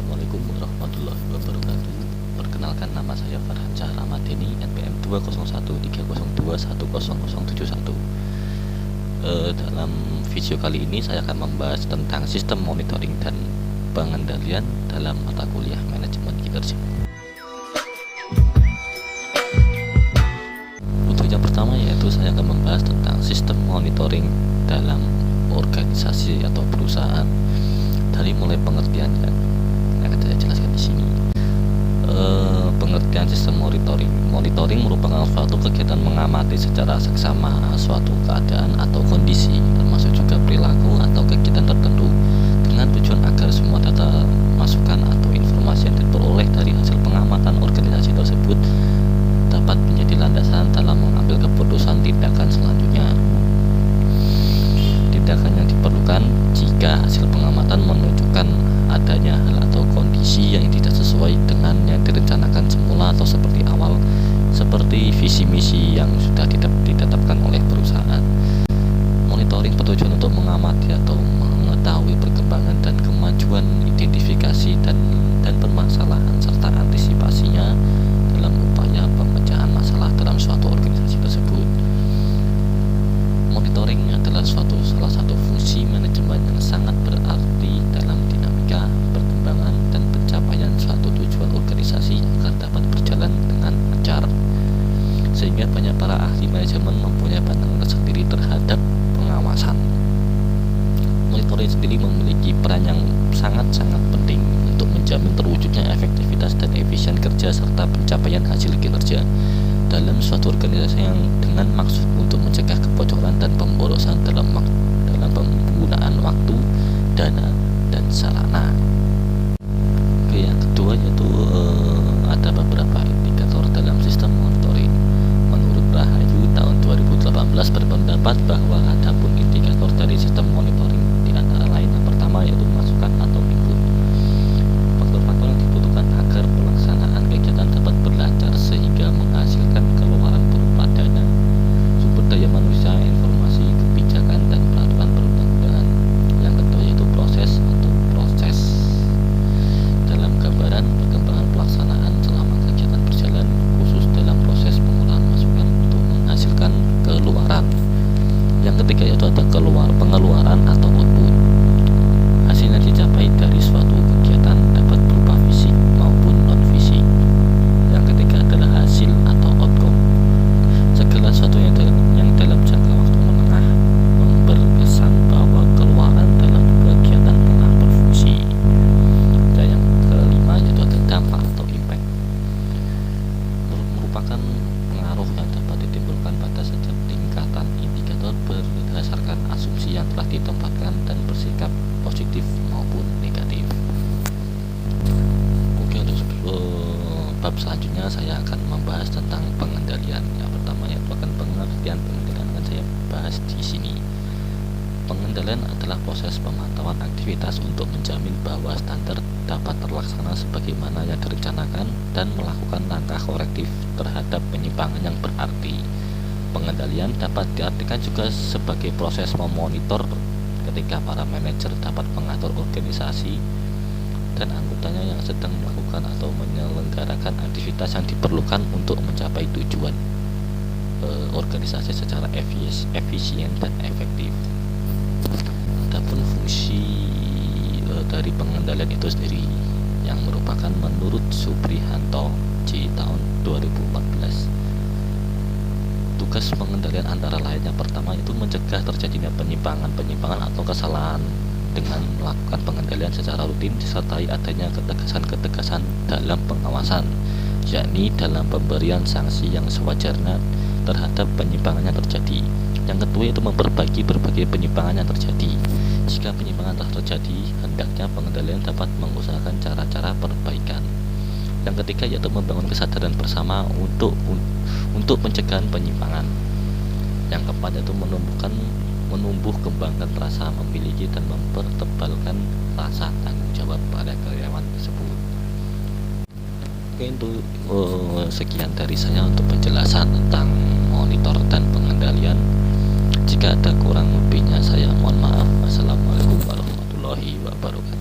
Assalamualaikum warahmatullahi wabarakatuh. Perkenalkan, nama saya Farhan Ramadeni, NPM 20130210071. Dalam video kali ini saya akan membahas tentang sistem monitoring dan pengendalian dalam mata kuliah manajemen kinerja. Untuk yang pertama yaitu saya akan membahas tentang sistem monitoring dalam organisasi atau perusahaan. Dari mulai pengertiannya yang akan saya jelaskan di sini. Pengertian sistem monitoring merupakan suatu kegiatan mengamati secara seksama suatu keadaan atau kondisi, termasuk juga perilaku atau kegiatan tertentu, dengan tujuan agar semua data, masukan atau informasi yang diperoleh dari hasil pengamatan organisasi tersebut dapat menjadi landasan dalam mengambil keputusan tindakan selanjutnya. Tindakan yang diperlukan jika hasil pengamatan menunjukkan adanya hal atau kondisi yang tidak sesuai dengan yang direncanakan semula atau seperti awal, seperti visi misi yang sudah ditetapkan oleh perusahaan. Monitoring bertujuan untuk mengamati atau mengetahui perkembangan dan kemajuan, identifikasi dan permasalahan serta antisipasinya dalam upaya pemecahan masalah dalam suatu organisasi tersebut. Monitoring adalah salah satu fungsi manajemen yang sangat berarti dalam dinamika, perkembangan, dan pencapaian suatu tujuan organisasi agar dapat berjalan dengan lancar. Sehingga banyak para ahli manajemen mempunyai pandangan tersendiri terhadap pengawasan. Monitoring sendiri memiliki peran yang sangat-sangat penting untuk menjamin terwujudnya efektivitas dan efisien kerja serta pencapaian hasil kinerja dalam suatu organisasi yang dengan maksud untuk mencegah kebocoran dan pemborosan dalam penggunaan waktu, dana, dan sarana. Oke, yang kedua yaitu ada beberapa indikator dalam sistem monitoring. Menurut Rahayu tahun 2018 berpendapat bahwa ada pun indikator dari sistem monitoring, di antara lain yang pertama yaitu masukan atau input. Faktor-faktor yang dibutuhkan agar pelaksanaan kegiatan dapat berlancar sehingga menghasilkan keluaran berupa dana, sumber daya manusia, informasi, kebijakan, dan peraturan perundang-undangan. Yang kedua yaitu proses atau proses. Dalam gambaran perkembangan pelaksanaan selama kegiatan berjalan, khusus dalam proses pengolahan masukan untuk menghasilkan keluaran. Yang ketiga yaitu ada pengeluaran atau output. Hasil yang dicapai dari suatu kegiatan dapat berupa fisik maupun non-fisik. Yang ketiga adalah hasil atau outcome. Segala sesuatu yang dalam jangka waktu menengah berkesan bahwa keluaran dalam kegiatan telah berfungsi. Dan yang kelima yaitu ada dampak atau impact. Merupakan pengaruh yang dapat ditimbulkan pada setiap tingkatan indikator berdasarkan asumsi yang telah ditempatkan dan bersikap positif maupun negatif. Oke, untuk bab selanjutnya saya akan membahas tentang pengendalian. Yang pertama yaitu akan pengertian pengendalian akan saya bahas di sini. Pengendalian adalah proses pemantauan aktivitas untuk menjamin bahwa standar dapat terlaksana sebagaimana yang direncanakan dan melakukan langkah korektif terhadap penyimpangan yang berarti. Pengendalian dapat diartikan juga sebagai proses memonitor ketika para manajer dapat mengatur organisasi dan anggotanya yang sedang melakukan atau menyelenggarakan aktivitas yang diperlukan untuk mencapai tujuan organisasi secara efisien dan efektif. Adapun fungsi dari pengendalian itu sendiri yang merupakan menurut Suprihanto J tahun 2014. Tugas pengendalian antara lain yang pertama itu mencegah terjadinya penyimpangan atau kesalahan dengan melakukan pengendalian secara rutin disertai adanya ketegasan dalam pengawasan, yakni dalam pemberian sanksi yang sewajarnya terhadap penyimpangan yang terjadi. Yang kedua itu memperbaiki berbagai penyimpangan yang terjadi. Jika penyimpangan telah terjadi, hendaknya pengendalian dapat mengusahakan cara-cara perbaikan. Yang ketiga yaitu membangun kesadaran bersama untuk pencegahan penyimpangan. Yang keempat yaitu menumbuh kembangkan rasa memiliki dan mempertebalkan rasa tanggung jawab pada karyawan tersebut. Oke, itu sekian dari saya untuk penjelasan tentang monitor dan pengendalian. Jika ada kurang lebihnya saya mohon maaf. Wassalamualaikum warahmatullahi wabarakatuh.